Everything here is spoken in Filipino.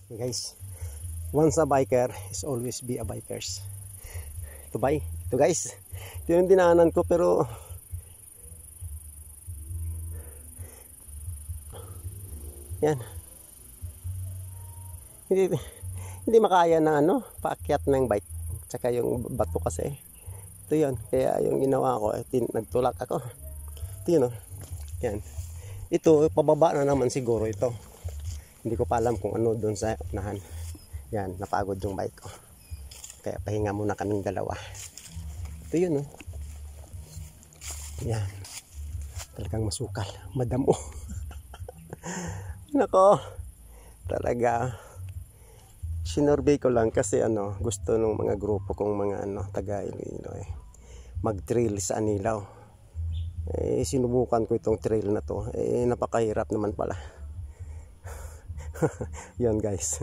Guys, once a biker is always be a bikers. Ito guys, ito yung dinaanan ko, pero yan, hindi makaya ng paakyat ng bike, tsaka yung bato kasi. Ito yun, kaya yung ginawa ko, nagtulak ako. Ito yun, yan. Ito, pababa na naman siguro ito. Hindi ko pa alam kung ano doon sa unahan. Yan, napagod yung bike ko. Kaya pahinga muna kaming dalawa. Ito yun, Yan. Talagang masukal. Madamo. Nako. Talaga. Sinurbay ko lang kasi gusto ng mga grupo kong mga taga Iloilo mag-trail sa Anilaw. Sinubukan ko itong trail na to. Napakahirap naman pala. Yan guys.